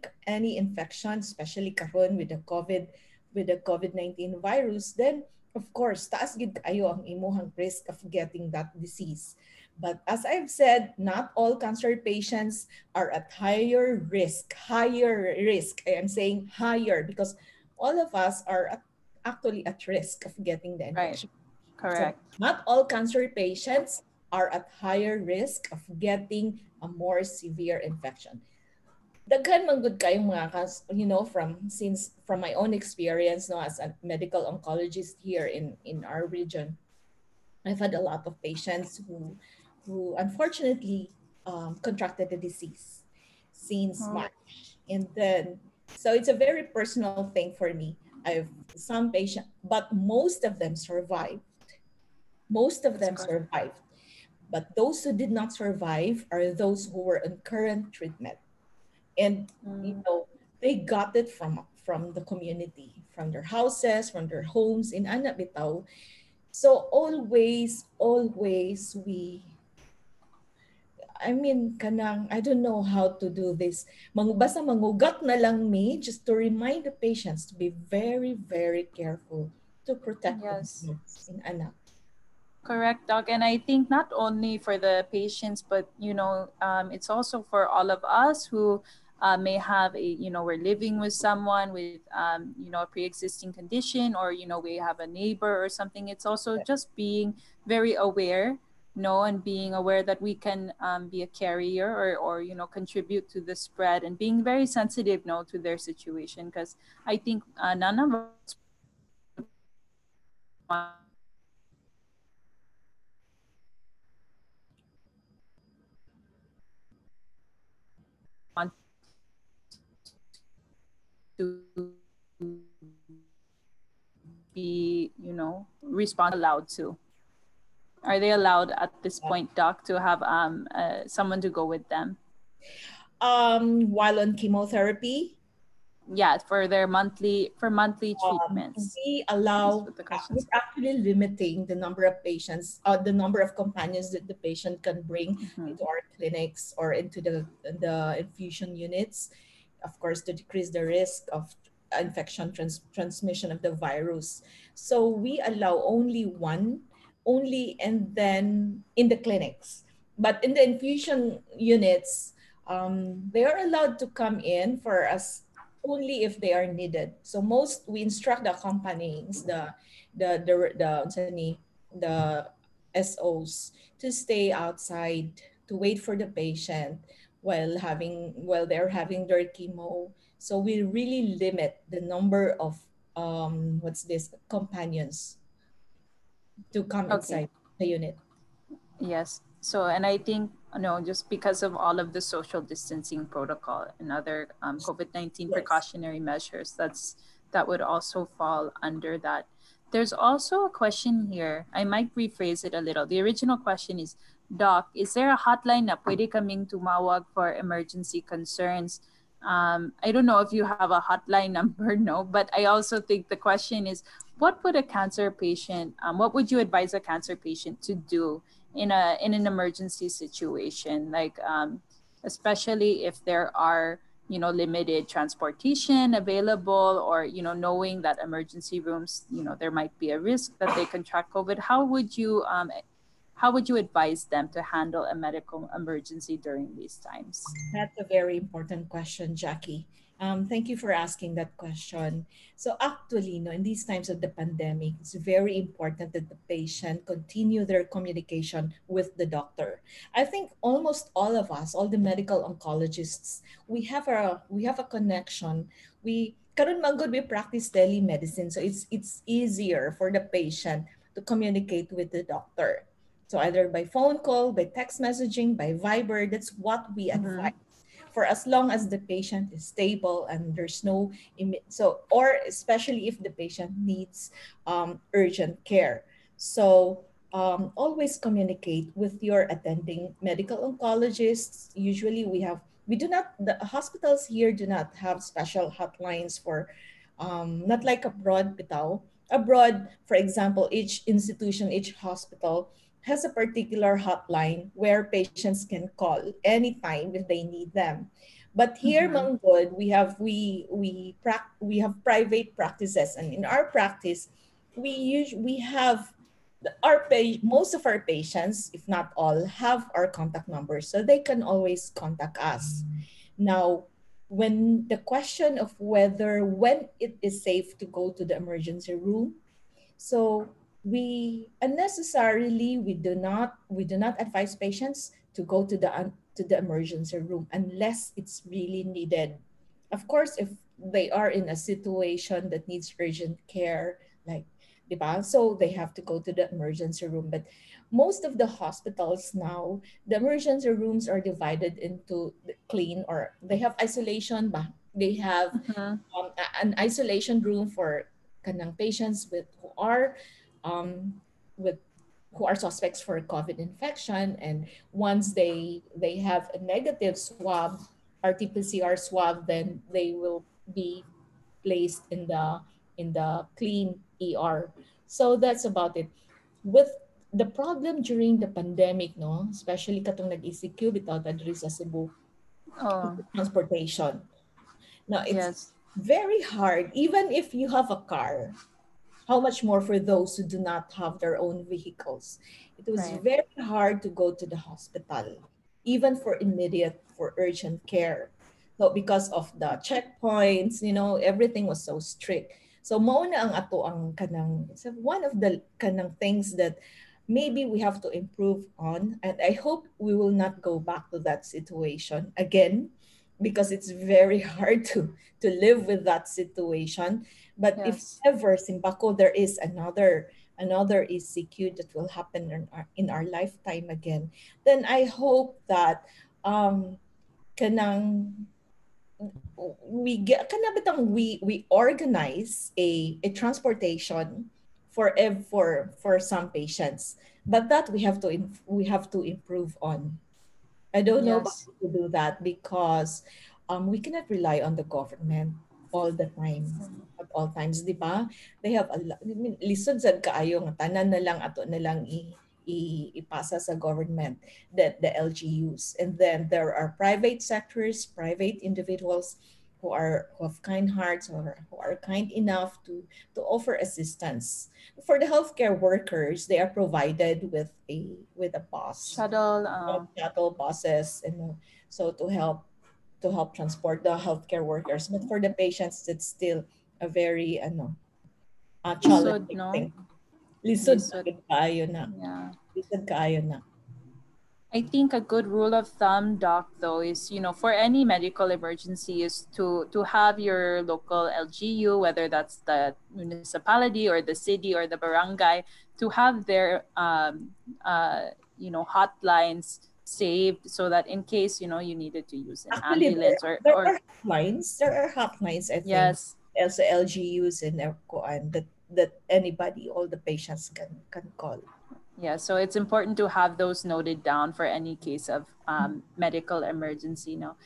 infection, especially karon with the COVID-19 virus, then of course taas gid kayo ang imuhang risk of getting that disease. But as I've said, not all cancer patients are at higher risk. Higher risk. I am saying higher because all of us are actually at risk of getting the Right. infection. So Correct. not all cancer patients are at higher risk of getting a more severe infection. Daghan man gud kayong mga from my own experience, no, as a medical oncologist here in our region. I've had a lot of patients who unfortunately contracted the disease since Oh, March, and then so it's a very personal thing for me. I've some patient, but most of them survived. Most of that's them good. survived. But those who did not survive are those who were on current treatment. And Mm, they got it from the community, from their houses, from their homes in Anak Bitaw. So always kanang, I don't know how to do this. Basta mangugat na lang me just to remind the patients to be very, very careful to protect yes. themselves in Anak. Correct, Doc. And I think not only for the patients, but it's also for all of us who may have we're living with someone with a pre-existing condition, or we have a neighbor or something. It's also just being very aware know and being aware that we can be a carrier or contribute to the spread, and being very sensitive no to their situation, because I think none of us would want to be responsible. Are they allowed at this point, doc, to have someone to go with them? While on chemotherapy, Yeah, for monthly treatments. we That's allow, what the question we're is. actually limiting the number of patients, the number of companions that the patient can bring Mhm. into our clinics or into the infusion units, of course, to decrease the risk of infection transmission of the virus. So we allow only one, only, and then in the clinics. But in the infusion units, they are allowed to come in for us only if they are needed. So most we instruct the companies, the SOs to stay outside to wait for the patient while they're having their chemo. So we really limit the number of what's this companions to come Okay. inside the unit. Yes. So, and I think, just because of all of the social distancing protocol and other COVID-19 Yes. precautionary measures, that would also fall under that. There's also a question here. I might rephrase it a little. The original question is, Doc, is there a hotline na pwede kaming tumawag for emergency concerns? I don't know if you have a hotline number, no, but I also think the question is, what would you advise a cancer patient to do in an emergency situation, like especially if there are limited transportation available, or knowing that emergency rooms, there might be a risk that they contract COVID. How would you advise them to handle a medical emergency during these times? That's a very important question, Jackie. Thank you for asking that question. So actually, no, in these times of the pandemic, it's very important that the patient continue their communication with the doctor. I think almost all of us, all the medical oncologists, we have a connection. We karon man good we practice telemedicine, so it's easier for the patient to communicate with the doctor. So either by phone call, by text messaging, by Viber, that's what we Mm-hmm. advise for as long as the patient is stable and there's no or especially if the patient needs urgent care. So always communicate with your attending medical oncologists. Usually we do not, the hospitals here do not have special hotlines for not like abroad bitaw. Abroad, for example, each institution, each hospital has a particular hotline where patients can call anytime if they need them. But here, Mm-hmm. Manggod, we have private practices, and in our practice, we have most of our patients, if not all, have our contact numbers, so they can always contact us. Now, when the question of when it is safe to go to the emergency room, so we do not advise patients to go to the emergency room unless it's really needed. Of course, if they are in a situation that needs urgent care, like, diba? So they have to go to the emergency room. But most of the hospitals now, the emergency rooms are divided into the clean, or they have isolation. They have Mm-hmm. an isolation room for kanang patients um, with who are suspects for COVID infection, and once they have a negative swab, RT-PCR swab, then they will be placed in the clean ER. So that's about it. With the problem during the pandemic, no, especially katong nag-ECQ bitaw ta diri sa Cebu, Oh, transportation. Now, it's yes. very hard, even if you have a car, how much more for those who do not have their own vehicles. It was Right. very hard to go to the hospital, even for immediate, for urgent care. So because of the checkpoints, everything was so strict. So mao na ang ato ang kanang, it's one of the kanang things that maybe we have to improve on, and I hope we will not go back to that situation again, because it's very hard to live with that situation. But if Yes. ever Simbako there is another ECQ that will happen in our lifetime again, then I hope that um kanang we get kana bitang we organize a transportation for some patients, but that we have to improve on. I don't know about Yes. how to do that, because we cannot rely on the government all the time. At all times, di ba? They have a I mean, lisod sad kaayo nga tanan na lang ato na lang ipasa sa government, that the LGUs. And then there are private sectors, private individuals who have kind hearts, or who are kind enough to offer assistance. For the healthcare workers, they are provided with a bus, Shuttle. shuttle buses, so to help transport the healthcare workers. But for the patients, it's still a very Lisod, challenging no? thing. Lisod Lisod. kaayo na. Yeah. Lisod kaayo na. I think a good rule of thumb, doc, though, is for any medical emergency is to have your local LGU, whether that's the municipality or the city or the barangay, to have their hotlines saved so that in case you needed to use an Actually, ambulance or there or are hotlines. There are hotlines, I think, yes. also LGUs and kuan that anybody, all the patients can call. Yeah, so it's important to have those noted down for any case of medical emergency. No,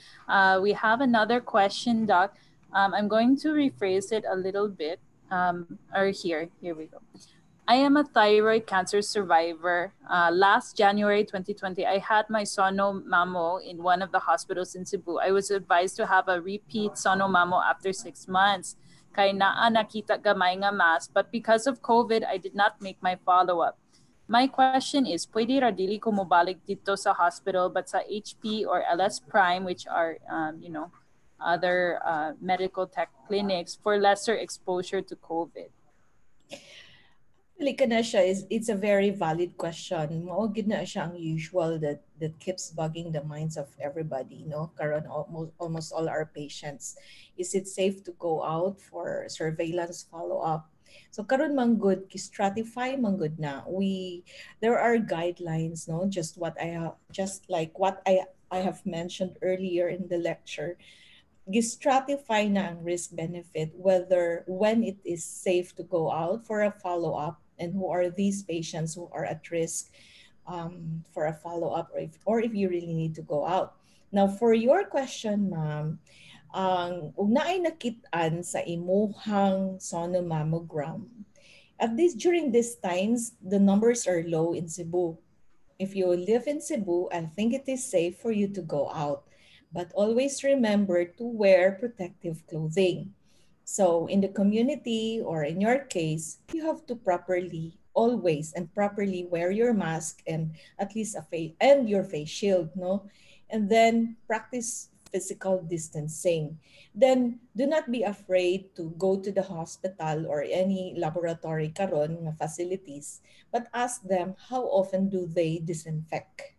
we have another question, Doc. I'm going to rephrase it a little bit. Or here we go. I am a thyroid cancer survivor. Last January 2020, I had my sono mammo in one of the hospitals in Cebu. I was advised to have a repeat sono mammo after 6 months. Kay naa nakita gamay nga mass, but because of COVID, I did not make my follow-up. My question is, pwede ra dili ko mobalik dito sa hospital but sa HP or LS Prime, which are, other medical tech clinics for lesser exposure to COVID? Actually, kana siya is it's a very valid question. Mao gid na siya ang usual that keeps bugging the minds of everybody, no? Karon almost all our patients. Is it safe to go out for surveillance follow-up? So karon man good stratify man good na. There are guidelines, no? Just like what I have mentioned earlier in the lecture, stratify na ang risk benefit, whether when it is safe to go out for a follow-up, and who are these patients who are at risk for a follow-up, or if you really need to go out. Now, for your question, ma'am, ang ug naay nakit-an sa imuhang sonomammogram, at least during these times, the numbers are low in Cebu. If you live in Cebu, I think it is safe for you to go out. But always remember to wear protective clothing. So in the community, or in your case, you have to properly wear your mask, and at least a face and your face shield, no? And then practice physical distancing. Then do not be afraid to go to the hospital or any laboratory karon nga facilities, but ask them how often do they disinfect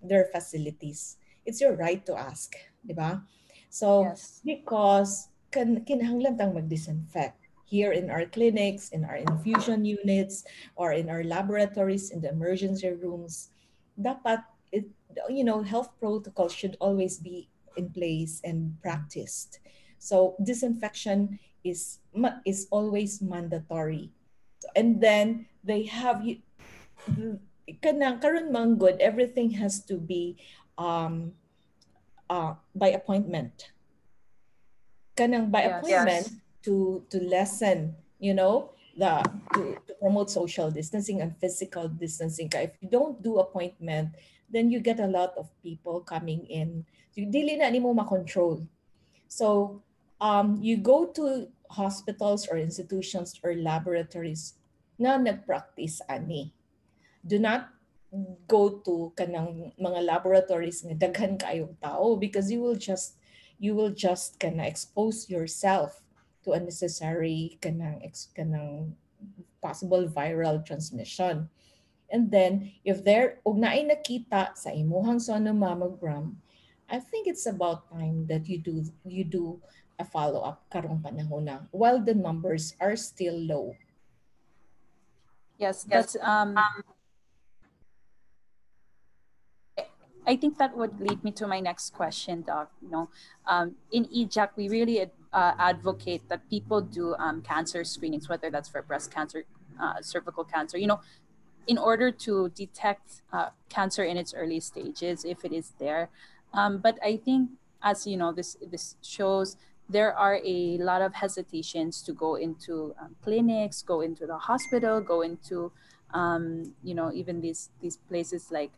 their facilities. It's your right to ask, di ba? So, Yes. because kinahanglan tang mag-disinfect here in our clinics, in our infusion units, or in our laboratories, in the emergency rooms, dapat health protocols should always be in place and practiced. So, disinfection is always mandatory. And then they have you kanang karon man good, everything has to be um by appointment, kanang by Yes. appointment, to lessen, to promote social distancing and physical distancing. If you don't do appointment, then you get a lot of people coming in, so dili na nimo ma-control. So you go to hospitals or institutions or laboratories na nag-practice ani. Do not go to kanang mga laboratories nga daghan kaayong tao, because you will just kana expose yourself to unnecessary kanang possible viral transmission. And then if there ug naay nakita sa imuhang sonomammogram, I think it's about time that you do a follow-up karong panahon na while the numbers are still low. Yes, that's I think that would lead me to my next question, Doc. In EJAC, we really advocate that people do cancer screenings, whether that's for breast cancer, cervical cancer, in order to detect cancer in its early stages if it is there. But I think, as you know, this shows there are a lot of hesitations to go into clinics, go into the hospital, go into even these places like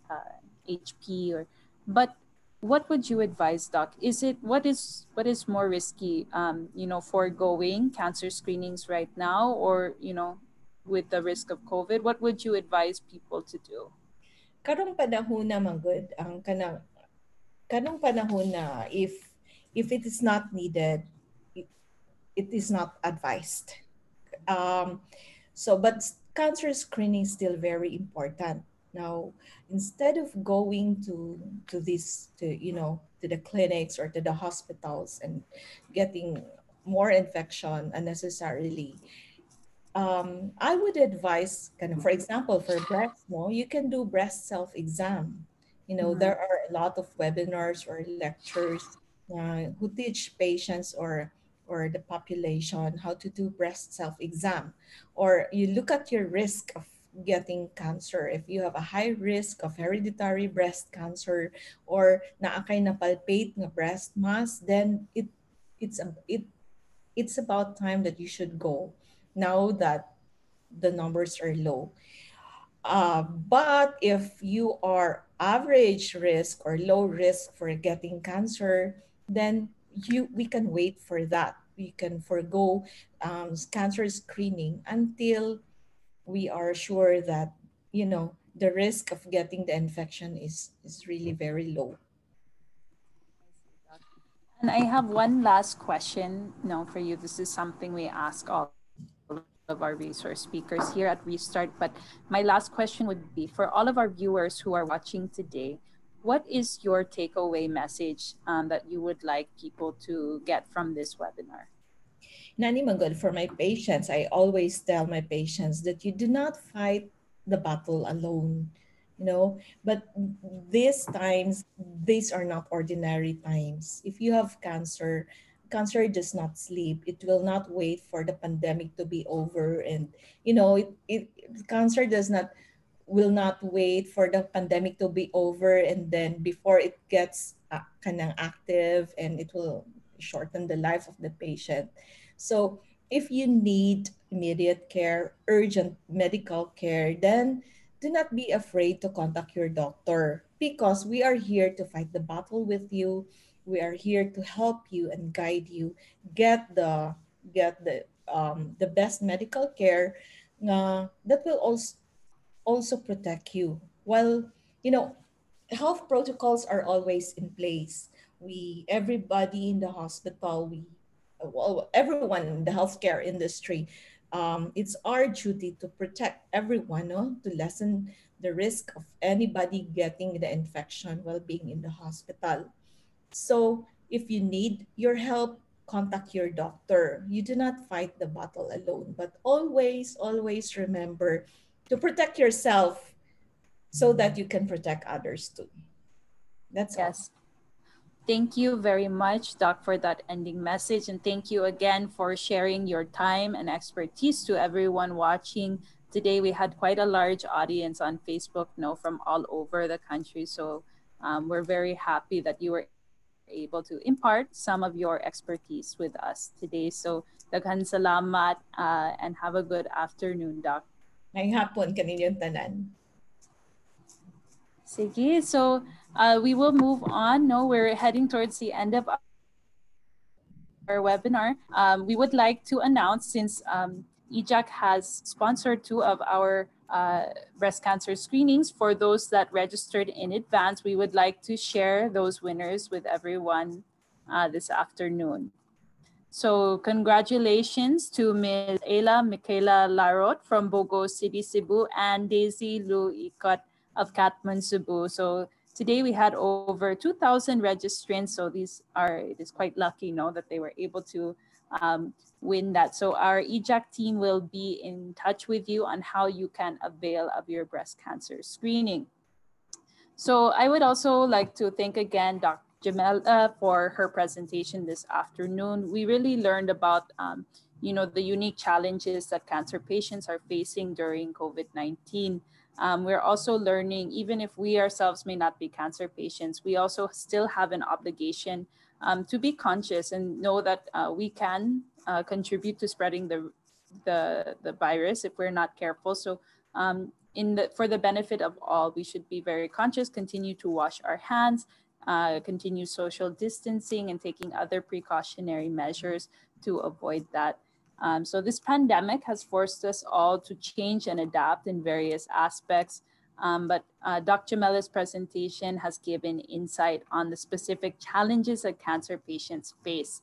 HP or. But what would you advise, Doc? What is more risky, foregoing cancer screenings right now, or with the risk of COVID, what would you advise people to do? Karong panahon na manggod ang kanong panahon na if it is not needed, it, it is not advised. Um, but cancer screening is still very important. Now, instead of going to this to the clinics or to the hospitals and getting more infection unnecessarily, I would advise kind of, for example, for breast, no, you can do breast self-exam. Mhm. There are a lot of webinars or lectures who teach patients or the population how to do breast self-exam. Or you look at your risk of getting cancer. If you have a high risk of hereditary breast cancer or naakay na palpate ng breast mass, then it's about time that you should go now that the numbers are low. But if you are average risk or low risk for getting cancer, then we can wait for that. We can forego cancer screening until we are sure that the risk of getting the infection is really very low. And I have one last question, for you. This is something we ask all of our resource speakers here at Restart. But my last question would be for all of our viewers who are watching today, what is your takeaway message that you would like people to get from this webinar? Nani Manggod, for my patients, I always tell my patients that you do not fight the battle alone, but these are not ordinary times. If you have cancer, cancer does not sleep. It will not wait for the pandemic to be over. And, cancer will not wait for the pandemic to be over and then before it gets kanang active, and it will shorten the life of the patient. So if you need immediate care, urgent medical care, then do not be afraid to contact your doctor because we are here to fight the battle with you. We are here to help you and guide you get the best medical care that will also protect you. While, you know, health protocols are always in place. Everybody in the hospital, well, everyone in the healthcare industry, it's our duty to protect everyone, no? To lessen the risk of anybody getting the infection while being in the hospital. So if you need your help, contact your doctor. You do not fight the battle alone, but always, always remember to protect yourself so that you can protect others too. That's all. Yes. Thank you very much, Doc, for that ending message. And thank you again for sharing your time and expertise to everyone watching. Today, we had quite a large audience on Facebook, from all over the country. So we're very happy that you were able to impart some of your expertise with us today. So, daghan salamat and have a good afternoon, Doc. Ngayong hapon kaninyong tanan. Sige, so we will move on. No, we're heading towards the end of our webinar. We would like to announce, since EJAC has sponsored two of our breast cancer screenings, for those that registered in advance, we would like to share those winners with everyone this afternoon. So congratulations to Ms. Ayla Michaela Larot from Bogo City, Cebu, and Daisy Lu Ikot of Katman, Cebu. So today we had over 2,000 registrants. So it is quite lucky, that they were able to win that. So our EJAC team will be in touch with you on how you can avail of your breast cancer screening. So I would also like to thank again Dr. Jemela for her presentation this afternoon. We really learned about the unique challenges that cancer patients are facing during COVID-19. We're also learning, even if we ourselves may not be cancer patients, we also still have an obligation to be conscious and know that we can contribute to spreading the virus if we're not careful. So for the benefit of all, we should be very conscious, continue to wash our hands, continue social distancing and taking other precautionary measures to avoid that. So this pandemic has forced us all to change and adapt in various aspects. But Dr. Jemela's presentation has given insight on the specific challenges that cancer patients face.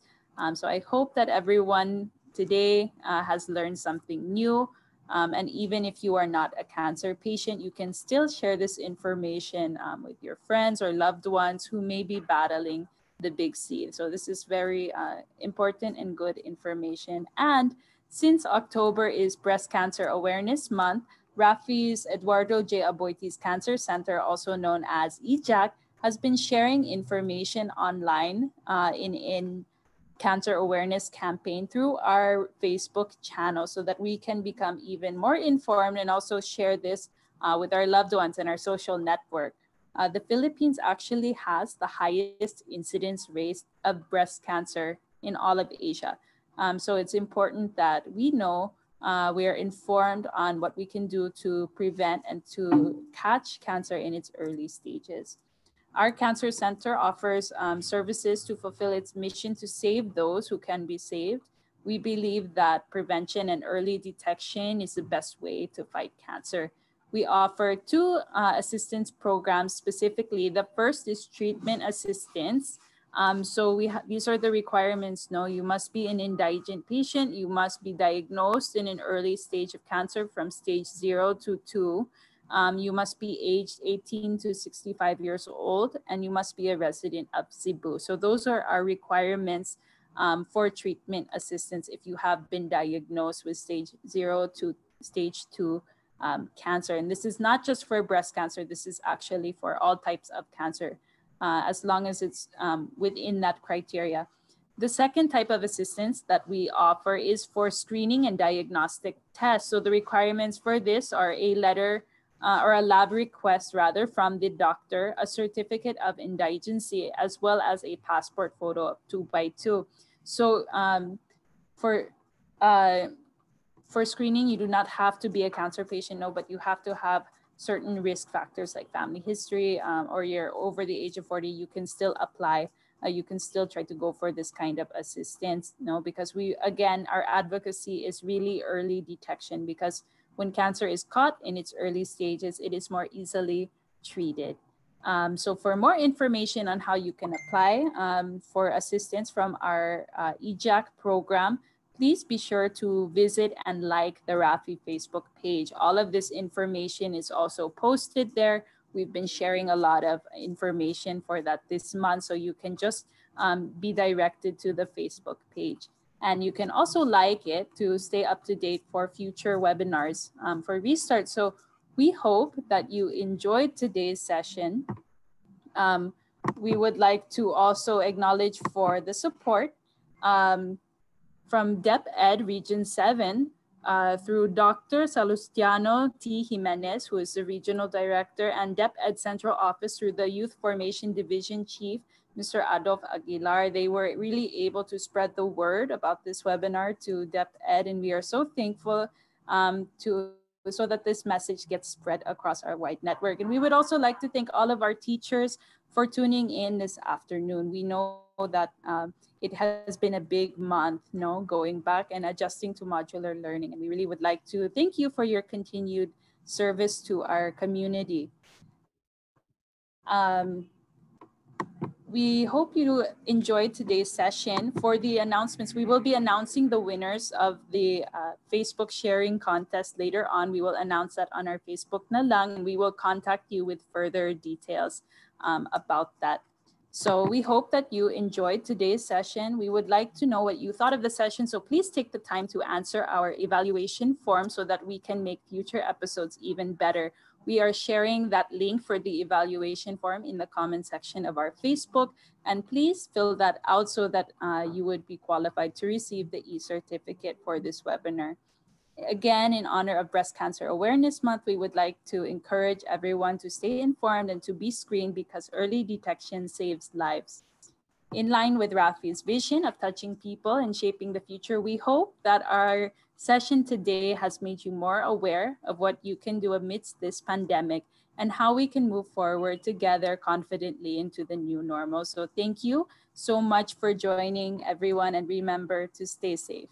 So I hope that everyone today has learned something new. And even if you are not a cancer patient, you can still share this information with your friends or loved ones who may be battling the big C. So this is very important and good information. And since October is Breast Cancer Awareness Month, Rafi's Eduardo J. Aboitiz Cancer Center, also known as EJAC, has been sharing information online in cancer awareness campaign through our Facebook channel so that we can become even more informed and also share this with our loved ones and our social network. The Philippines actually has the highest incidence rate of breast cancer in all of Asia. So it's important that we know we are informed on what we can do to prevent and to catch cancer in its early stages. Our cancer center offers services to fulfill its mission to save those who can be saved. We believe that prevention and early detection is the best way to fight cancer. We offer two assistance programs specifically. The first is treatment assistance. These are the requirements. No, you must be an indigent patient. You must be diagnosed in an early stage of cancer from stage 0 to 2. You must be aged 18 to 65 years old, and you must be a resident of Cebu. So those are our requirements for treatment assistance if you have been diagnosed with stage 0 to stage 2 cancer. And this is not just for breast cancer. This is actually for all types of cancer, as long as it's within that criteria. The second type of assistance that we offer is for screening and diagnostic tests. So the requirements for this are a letter or a lab request rather from the doctor, a certificate of indigency, as well as a passport photo of 2x2. So for screening, you do not have to be a cancer patient, no, but you have to have certain risk factors like family history or you're over the age of 40, you can still apply. You can still try to go for this kind of assistance, no, because our advocacy is really early detection, because when cancer is caught in its early stages, it is more easily treated. So for more information on how you can apply for assistance from our EJAC program, please be sure to visit and like the Rafi Facebook page. All of this information is also posted there. We've been sharing a lot of information for that this month, so you can just be directed to the Facebook page. And you can also like it to stay up to date for future webinars for Restart. So we hope that you enjoyed today's session. We would like to also acknowledge for the support from DepEd Region 7 through Dr. Salustiano T. Jimenez, who is the Regional Director, and DepEd Central Office through the Youth Formation Division Chief, Mr. Adolf Aguilar. They were really able to spread the word about this webinar to DepEd, and we are so thankful so that this message gets spread across our wide network. And we would also like to thank all of our teachers for tuning in this afternoon. We know that it has been a big month, going back and adjusting to modular learning. And we really would like to thank you for your continued service to our community. We hope you enjoyed today's session. For the announcements, we will be announcing the winners of the Facebook sharing contest later on. We will announce that on our Facebook na lang, and we will contact you with further details about that. So we hope that you enjoyed today's session. We would like to know what you thought of the session, so please take the time to answer our evaluation form so that we can make future episodes even better. We are sharing that link for the evaluation form in the comment section of our Facebook, and please fill that out so that you would be qualified to receive the e-certificate for this webinar. Again, in honor of Breast Cancer Awareness Month, we would like to encourage everyone to stay informed and to be screened because early detection saves lives. In line with Rafi's vision of touching people and shaping the future, we hope that our session today has made you more aware of what you can do amidst this pandemic and how we can move forward together confidently into the new normal. So thank you so much for joining, everyone, and remember to stay safe.